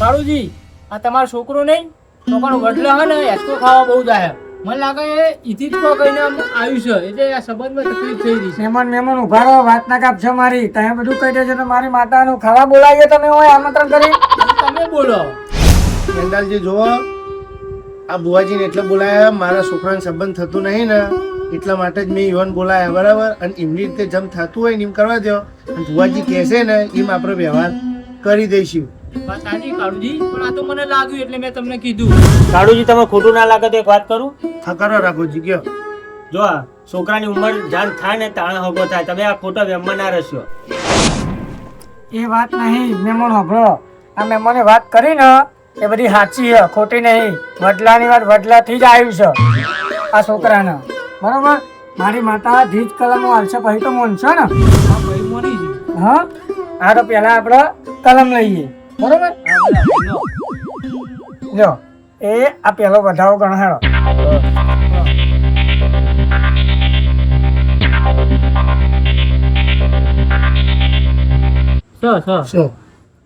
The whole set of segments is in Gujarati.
કાળુજી આ તમારો છોકરો નહીં છોકરાનો વડલો હે ને એસકો ખાવા બહુ જાય મને લાગે ઈથી જ કોઈ કહીને આવ્યું છે એટલે આ સંબંધમાં તકલીફ થઈ રહી છે. મહેમાન ઉભા રહો, વાત ના કાપશો મારી. તમે બધું કહી દેજો તો મારી માતાનું ખાવા બોલાવીએ તમે હોય આમંત્રણ કરી. તમે બોલો. કેન્ડાલજી જુઓ, આ બુવાજીને એટલે બોલાયા, મારા છોકરાને સંબંધ થતું નહીં ને એટલા માટે જ મેં ઈવન બોલાયા, બરાબર? અને એમની રીતે જેમ થતું હોય ને એમ કરવા દો, અને બુવાજી કહેશે ને એમ આપણે વ્યવહાર કરી દઈશું. વાત સાચી કાળુજી, પણ આ તો મને લાગ્યું એટલે મેં તમને કીધું. કાળુજી તમે ખોટું ના લાગે તો એક વાત કરું. હા કરો રાઘોજી, કયો. જો આ છોકરાની ઉંમર જાન થાય ને તાણે હગો થાય, તમે આ ખોટા વ્યમમાં ના રહેશો. એ વાત નહીં મહેમાન સાંભળો. આ મહેમાને વાત કરી ને એ બધી સાચી છે, ખોટી નહીં. વડલાની વાત વડલાથી જ આવ્યું છે આ છોકરાને, બરોબર? મારી માતા ધીજ કલમ હાલશે પછી તો મોનશો ને. હા ભાઈ મોની છે. હા આ તો પેલા આપણે કલમ લઈએ, બરોબર? લો એ આ પેલો વધાવો ગણહાડો.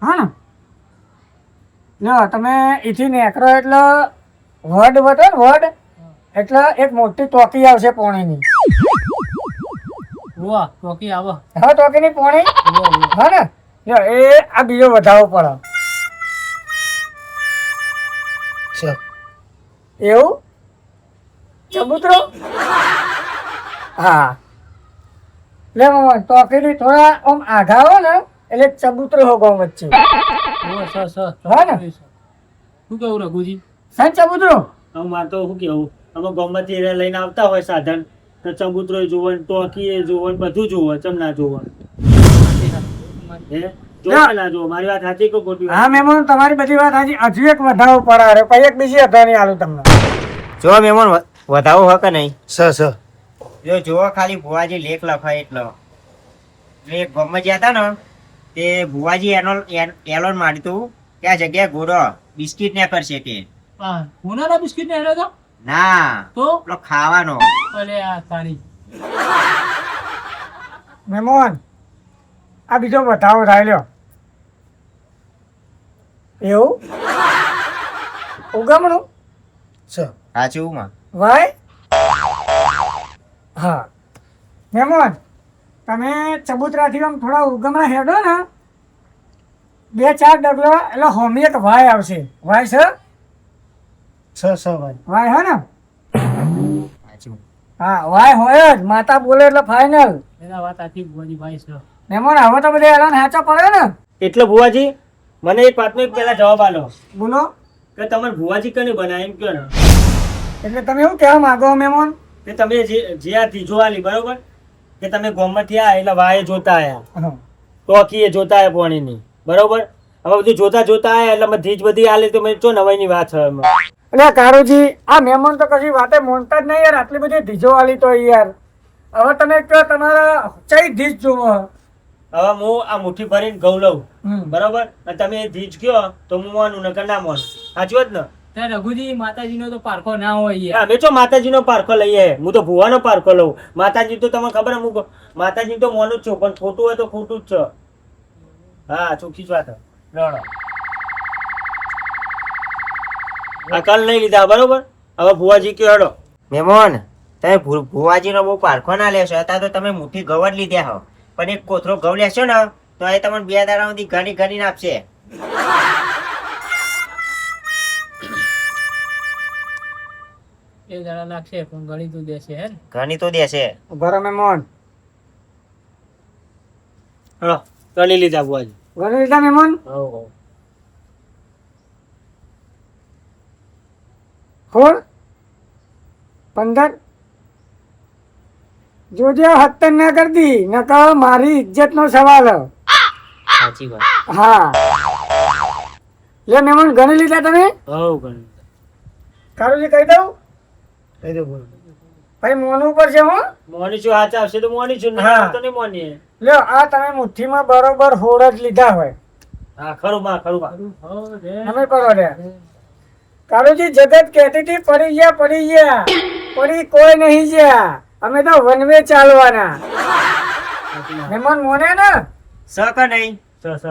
હા ને લો તમે એથી નીકળો એટલે વડ વટો ને વડ એટલે એક મોટી ટોકી આવશે પોણીની. વાહ ટોકી આવો. હા ટોકીની પોણી. હા ને લો એ આ બીજો વધાવો પડે. એવું ચબૂતરો. હા લે મમ્મી ટોકીની થોડા આમ આઘા હો ને એટલે ચબૂતરો હો ગો વચ્ચે. હા ને શું કહું રઘુજી? સાહેબ ચબૂતરો. હું મારે તો શું કેવું, અમે ગામમાંથી લઈને આવતા હોય સાધન તો ચબૂતરો જોવો ને ટોકી જોવો ને બધું જોવો, ચમ ના જોવો? હે જોવો ના જોવો? મારી વાત સાચી કે ખોટી? હા મહેમાન તમારી બધી વાત સાચી. હજુ એક વધાવો પડારે પછી એક બીજી અધાની આલું તમને. જો મહેમાન વધાવો હક નહીં. સ જો જુઓ ખાલી ભુવાજી લેખ લખાય એટલો. એક ગામમાં ગયા હતા ને તે ભુવાજી એલોન માર્યું હતું કે આ જગ્યાએ ઘોડો બિસ્કિટ ને કરશે કે. હા હોનાના બિસ્કિટ ને હેડો તો ના તો પેલો ખાવાનો. અરે આ તારી મહેમાન આ બીજો વધાવો થાય લ્યો. એવું ઉગમણું સાચું માં ભાઈ. હા મહેમાન તમે ચબૂતરાથી આમ થોડા ઉગમણા હેડો ને 2-4 ડગલો એટલે હોમી એક ભાઈ આવશે. ભાઈ છે ભાઈ. ભાઈ હે ને? સાચું. હા ભાઈ હોય જ. માતા બોલે એટલે ફાઇનલ. એના વાત આથી ભુવાજી ભાઈ છે. મહેમાન હવે તો બધે એલાન સાચો પડે ને. એટલે ભુવાજી મને એક વાતનો એક પહેલા જવાબ આલો બોલો કે તમારે ભુવાજી કને બનાય એમ કયો ને? એટલે તમે શું કહેવા માંગો મહેમાન? કે તમે જે આ ત્રીજો આલી બરોબર કે તમે ગામમાંથી આયા એટલે વાએ જોતા આયા, હા. ટોકીએ જોતા આયા પાણીની, બરોબર? હવે બધું જોતા આયા એટલે અમે ધીજ બધી આલી તો મેં ચો નવાઈની વાત છે એમાં. એટલે કારુજી આ મહેમાન તો કશી વાતે મોનતા જ નહીં યાર. આટલી બધી ધીજો આલી તો યાર. હવે તમે કહો તમારા ચઈ ધીજ જોવો. હવે હું આ મુઠ્ઠી ભરીને ઘઉં લઉં, હમ. બરોબર? અને તમે એ ધીજ કયો તો હું માનું નકર ના માનું. સાચું જ ને? ત્યાં રઘુજી માતાજીનો તો પારખો ના હોય યાર. અમે ચો માતાજીનો પારખો લઈએ, હું તો ભુવાનો પારખો લઉં. માતાજી તો તમને ખબર હું માતાજી તો માનું જ છું, પણ ખોટું હોય તો ખોટું જ છે. હા ચોખ્ખી જ વાત. રડો. આ કાલ નહીં લીધા બરોબર? હવે ભુવાજી કયો હેડો. મહેમાન તમે ભુવાજીનો બહુ પારખો ના લેશો. અત્યારે તો તમે મુઠ્ઠી ઘઉં જ લીધા હો, પણ એક કોથરો ઘઉં લેશો ને તો એ તમને 2 દાડા સુધી ઘણી આપશે. એ જણા નાખશે પણ ગણી તું દેશે હે ને. ઘણી તો દેશે. બરો મહેમાન હેડો ગણી લીધા ભુવાજી. ગણી લીધા મહેમાન? હો 16 15 જોજે હત્તર ના કરતી નકર મારી ઇજ્જત નો સવાલ. સાચી વાત. હા લે મહેમાન ગણી લીધા તમે? હો ગણી. કારુજી કહી દઉં કહી દો બોલો. ભાઈ મોનું પડશે હો. મોની છું હાથ આવશે તો મોની છું, હા. ના તો નહીં મોની. લ્યો આ તમે મુઠ્ઠીમાં બરોબર હોડ જ લીધા હોય. હા ખરું માં ખરું માં. હો રે. અમે કરો રે કારુજી જગત કહેતી હતી પડી ગયા પડી કોઈ નહીં ગયા. અમે તો વનવે ચાલવાના. મહેમાન મોને ને સ કે નહીં? સ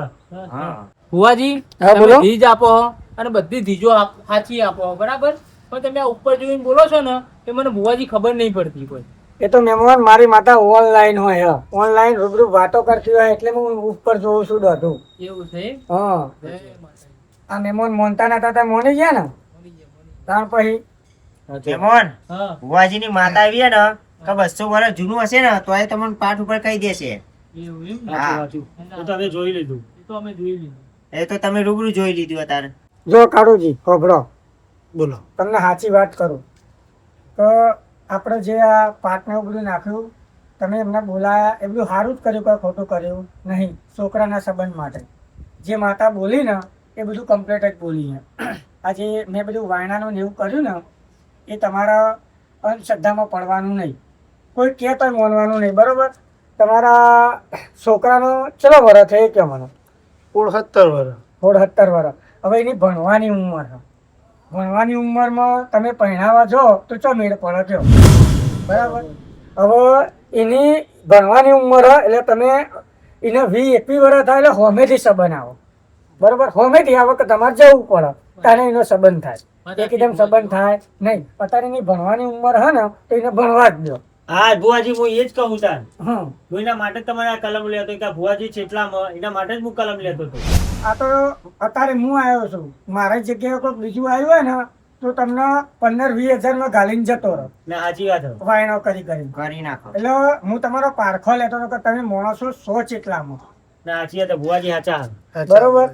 હા. ભુવાજી હા, તમે બોલો. ધીજ આપો અને બધી ધીજો સાચી આપો બરાબર, પણ તમે આ ઉપર જોઈને બોલો છો ને એ મને ભુવાજી ખબર નહીં પડતી કોઈ. એ તો મહેમાન મારી માતા ઓનલાઈન હોય ઓનલાઈન રૂબરૂ વાતો કરતી હોય એટલે હું ઉપર જોઉં છું બધું. એવું છે એમ? હા જય માતાજી. આ મહેમાન મોનતા નતા ત્યાં મોની ગયા ને ત્યાર પછી મહેમાન હા ભુવાજીની માતા આવી હે ને કે 200 વર્ષ જૂનું હશે ને તો એ તમને પાઠ ઉપર કહી દેશે. એવું એમ? હા. સાચું. એ તો અમે જોઈ લીધું. એ તો અમે જોઈ લીધું. એ તો તમે રૂબરૂ જોઈ લીધું અત્યારે. જો કાળુજી હોભળો બોલો. તમને સાચી વાત કરું તો આપણે જે આ પાટને એવું બધું નાખ્યું તમે એમને બોલાયા એ બધું સારું જ કર્યું કોઈ ખોટું કર્યું નહીં છોકરાના સંબંધ માટે. જે માતા બોલી ને એ બધું કમ્પ્લીટ જ બોલી છે. આજે મેં બધું વાયણાનું ને એવું કર્યું ને એ તમારા અંધશ્રદ્ધામાં પડવાનું નહીં, કોઈ કહે તો માનવાનું નહીં, બરોબર? તમારા છોકરાનો ચલો વરસ છે એ કહો મને. 17 વર્ષ. 17 વર્ષ. હવે એની ભણવાની ઉંમર છે. ભણવાની ઉંમરમાં તમે પહેણાવા જો તો ચો મેળ પડે કયો, બરાબર? હવે એની ભણવાની ઉંમર હોય એટલે તમે એને 20-21 વર્ષ થાય એટલે હોમેથી સંબંધ આવો, બરોબર? હોમેથી આવો કે તમારે જવું પડે ત્યારે એનો સંબંધ થાય, એકદમ સંબંધ થાય નહીં. અત્યારે એની ભણવાની ઉંમર હે ને તો એને ભણવા જ દો. હા ભુવાજી હું એ જ કહું તાર. હમ હું એના માટે જ તમારે આ કલમ લેતો કે ભુવાજી છેટલામાં એના માટે જ હું કલમ લેતો હતો. આ તો અત્યારે હું આવ્યો છું, મારી જગ્યાએ કોઈ બીજું આવ્યું હોય ને તો તમને 15-20 હજારમાં ઘાલીને જતો રહો ને સાચી વાત છે. વાયણો કરી કરી. કરી નાખો. એટલે હું તમારો પારખો લેતો હતો કે તમે માણસો 100 ચેટલામાં, ને સાચી વાત છે. ભુવાજી સાચા. બરોબર?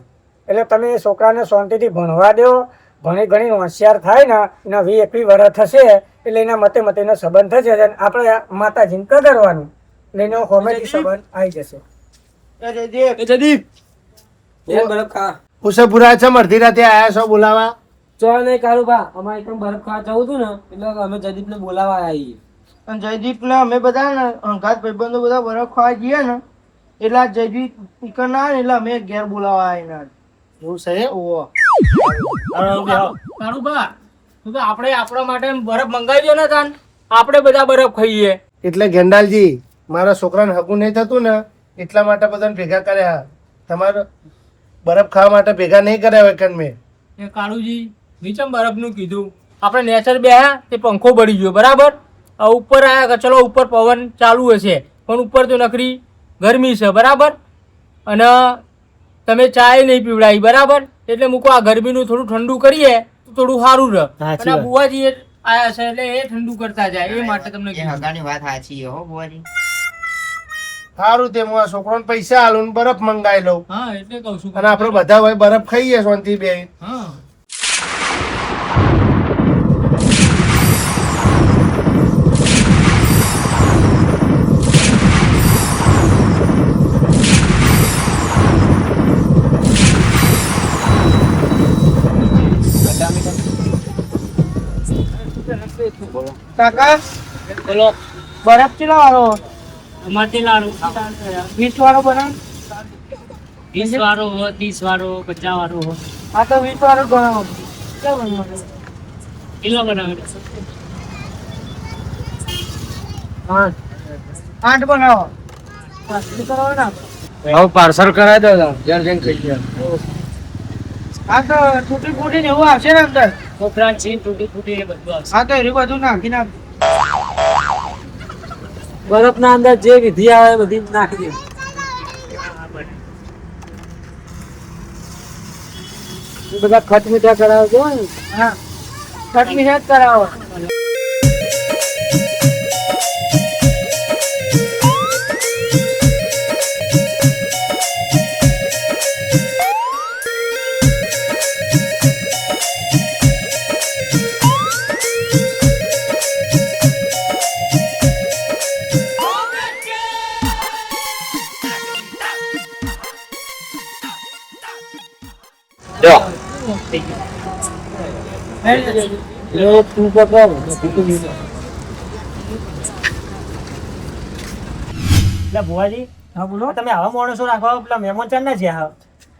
એટલે તમે એ છોકરાને શાંતિથી ભણવા દો, ભણી ઘણી હોશિયાર થાય ને એના 20-21 વર્ષ થશે એટલે એના મતે મતે એનો સંબંધ થશે અને આપણે માતાજીને કગરવાનું એટલે એનો હોમેથી સંબંધ આવી જશે. એ જદીપ ઉષાપુરા છે અડધી રાતે આયા છો બોલાવા? ચો નહીં કાળુ બા, અમારે એકદમ બરફ ખાવા જવું હતું ને એટલે અમે જયદીપને બોલાવા આવીએ. અને જયદીપ ને અમે બધા ને અંગાત ભાઈબંધો બધા બરફ ખાવા જઈએ ને એટલે આ જયદીપ ઈકર ના આવે ને એટલે અમે ઘેર બોલાવા આવીને એવું છે? ઓવો કાળુબા, તું તો આપણે આપણા માટે બરફ મંગાવી દો ને તાન, આપણે બધા બરફ ખાઈએ. એટલે ગેંડાલજી મારા છોકરાને હગું નહીં થતું ને એટલા માટે બધાને ભેગા કર્યા. તમારે બરફ ખાવા માટે ભેગા નહીં કર્યા હોય કન મેં. એ કાળુજી નીચમ બરફનું કીધું, આપણે નેચર બેહ્યા તે પંખો બળી ગયો બરાબર. આ ઉપર આયા કે ચલો ઉપર પવન ચાલુ હશે પણ ઉપર તો નકરી ગરમી છે બરાબર, અને તમે ચાય નહીં પીવડાવી બરાબર, એટલે મૂકો આ ગરમીનું થોડું ઠંડુ કરીએ તો થોડું સારું રહે. સાચી અને આ વાત. બુવાજી એ આયા છે એટલે એ ઠંડુ કરતા જાય એ માટે તમને એ કીધું. હગાની વાત સાચી છે હો ભુવાજી. સારું તે હું આ છોકરાને પૈસા આલું ને બરફ મંગાવી લઉં હા એટલે કહું છું. અને આપણે બધા હોય બરફ ખાઈએ શાંતિ બે. હા કાકા બોલો. બરફ કેટલા વાળો અમારથી લાડુ 20 વાળો બનાવ 20 વાળો 30 વાળો 50 વાળો આ તો 20 વાળો બનાવો કેટલા બનાવો કિલો બનાવે. 8 બનાવો પાછલી કરો ને હવે પાર્સલ કરાવી દો જ્યાં જઈને ખાઈ ગયા. આ તો તૂટી ફૂટી ને એવું આવશે ને અંદર કોફરા છે તૂટી ફૂટી એ બધું આવશે. આ તો એરી બધું નાખી નાખ બરફના અંદર જે વિધિ આવે એ બધી નાખી દે. એ બધા ખટ મીઠા કરાવજો ને. હા ચટણી જ કરાવો એ તું પકડ. એટલે ભુવાજી હા બોલો. તમે આવા માણસો રાખવા પેલા મહેમાન ચાર ના જ્યાં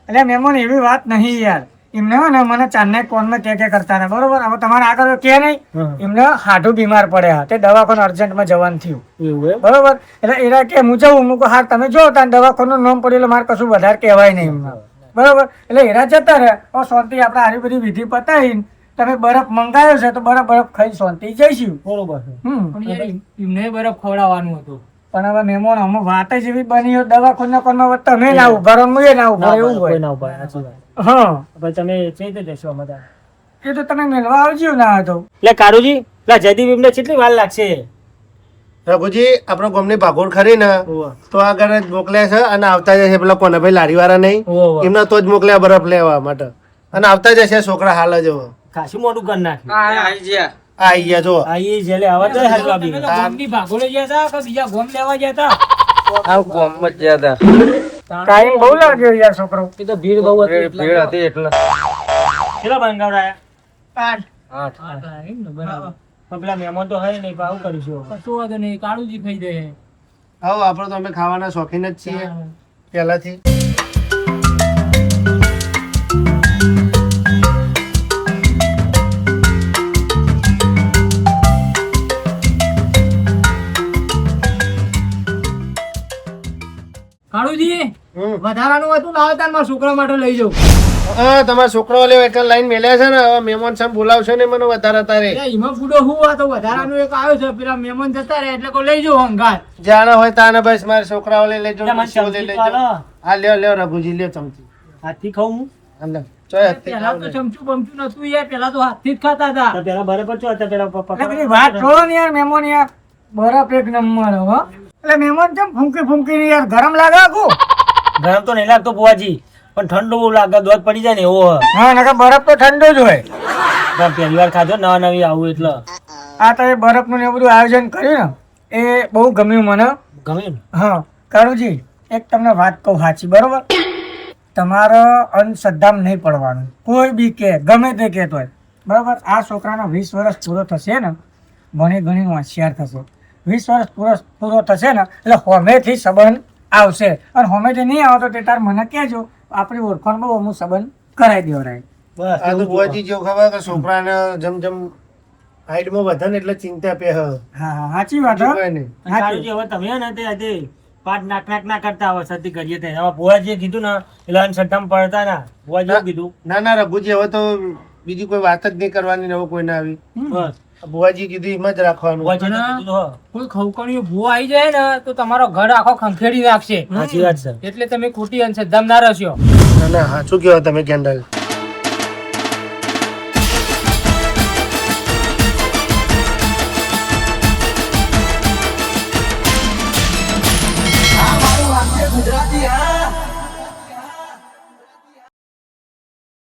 એટલે મહેમાન એવી વાત નહીં યાર, એમને હે ને મને ચાંદને કોનમાં કે કરતા હતા બરોબર. હવે તમારે આગળ કે નહીં, એમને હાડું બીમાર પડ્યા તે દવાખાનું અર્જન્ટમાં જવાનું થયું એવું એમ? બરોબર. એટલે એના કે હું જવું મૂકો હાર તમે જો તાર દવાખાનું નામ પડ્યું એટલે મારે કશું વધારે કહેવાય નહીં એમને. બરોબર એટલે હેરા જતા રહે તો શાંતિ આપણે આરી બધી વિધિ પતાવીને તમે બરફ મંગાવ્યો છે તો બરફ ખાઈ શાંતિ જઈશું. બરોબર છે. પણ યાર એમને બરફ ખવડાવવાનું હતું. પણ હવે મહેમાન અમુક વાત જ એવી બની હોય દવાખાના કોનમાં તમે ના ઉભા રહો હું એ ના ઉભા રહો એવું કોઈ હોય. ના ઉભા રહે, સાચી વાત. હા હવે તમે ચઈ રીતે જશો અમે તાર? એ તો તમે મેળવા આવજો ના હતો. એટલે કારુજી પેલા જયદીપ એમને કેટલી વાર લાગશે? રઘુજી આપણો ગામની ભાગોળ ખરી ને ઓવા. તો આગળ જ મોકલ્યા છે અને આવતા જશે પેલા કોને ભાઈ લારી વાળા નહીં ઓવા. એમના તો જ મોકલ્યા બરફ લેવા માટે અને આવતા જશે છોકરા હાલ જ હવે. ખાસું મોટું કરી નાખ્યું. આ આઈ ગયા જો આ એ જેલે આવા તો હાલ તમે બાબી. તો ગામની ભાગોળે ગયા હતા કે બીજા ગોમ લેવા ગયા હતા? ટાઈમ બહુ લાગ્યો યાર છોકરો. એ તો ભીડ બહુ હતી એટલે. કેટલા બંગાવડાયા? હા, એમ ને, બરાબર. પણ પેલા મહેમાન તો હોય નહીં, પણ આવું કરીશું. કશો વાંધો નહીં, કાળુજી ખાઈ દે. આવો આપણે તો અમે ખાવાના શોખીન જ છીએ પહેલાથી. કાળુજી હમ. વધારાનું હતું લાવો તાર મારા છોકરા માટે લઈ જાઉં. હા તમારા છોકરાઓ લેવા એટલે લાઈન મેલ્યા છે ને હવે મહેમાન સામે બોલાવશો ને મને વધારે તારે એટલે એમાં બુડો હું આ તો વધારાનું એક આવ્યો છે પેલા મહેમાન જતા રહે એટલે કોઈ લઈ જાઉં હંગાત. જાણે હોય તાને બસ મારા છોકરાઓ લઈ લેજો એટલે મને ડોશીઓ લઈ ચમચી લેજો. પાલો. હા લ્યો લ્યો રઘુજી લ્યો ચમચી હાથથી ખાઉં હું? અંદર ચોય હાથથી પેલા ખાઓ તો ને. ચમચું બમચું નતું યાર, પેલા તો હાથથી જ ખાતા હતા. તો પેલા બરાબર છો હતા પેલા એટલે બધી વાત છોડો ને યાર મહેમાન યાર બરફ એક નંબર હો. એટલે મહેમાન કેમ ફૂંકી ફૂંકી યાર ગરમ લાગે આખું. ગરમ તો નહીં લાગતો બુવાજી, પણ ઠંડુ બહુ લાગે, દોધ પડી જાય ને એવો હોય. હા નકર બરફ તો ઠંડો જ હોય. પણ પહેલી વાર ખાધો નવા નવી આવું એટલે આ તો એ બરફનું ને એ બધું આયોજન કર્યું ને એ બહુ ગમ્યું મને. ગમે ને. હા કાળુજી એક તમને વાત કહું સાચી બરોબર. તમારે અંધશ્રદ્ધામાં નહીં પડવાનું. કોઈ બી કે ગમે તે કહેતો હોય બરોબર. આ છોકરાનો 20 વર્ષ પૂરો થશે ને ભણી ગણી હોશિયાર થશે. 20 વર્ષ પૂરો થશે ને એટલે હોમેથી સંબંધ આવશે અને હોમેથી નહીં આવતો તે તાર મને કહેજો આપણી ઓળખાણ બહુ અમુક સંબંધ કરાવી દેવરાય. બસ આ તો એવું બુઆજી જેવું ખબર કે છોકરાને જેમ જેમ હાઈટમાં વધે ને એટલે ચિંતા પે હ. હા હા સાચી વાત હો. કોઈ નહીં. સારું છે. હવે તમે હે ને તે આજે પાઠ નાક નાક ના કરતા હવે સતી કરીએ તે હવે બુવાજીએ કીધું ને એટલે અંધશ્રદ્ધામાં પડતા ના. બુવાજીએ એવું કીધું. ના ના રઘુજી હવે તો બીજી કોઈ વાત જ નહીં કરવાની ને હવે કોઈ ના આવી. બસ બુઆજી કીધું એમ જ રાખવાનું. બુવાજીએ તો કીધું હો. કોઈ ખવકણીયો ભૂવો આવી જાય ને તો તમારો ઘર આખો ખંખેડી નાખશે. સાચી વાત છે. એટલે તમે ખોટી અંધશ્રદ્ધામાં ના રહેશો. ના ના હા શું કહેવા તમે કેન્ડલ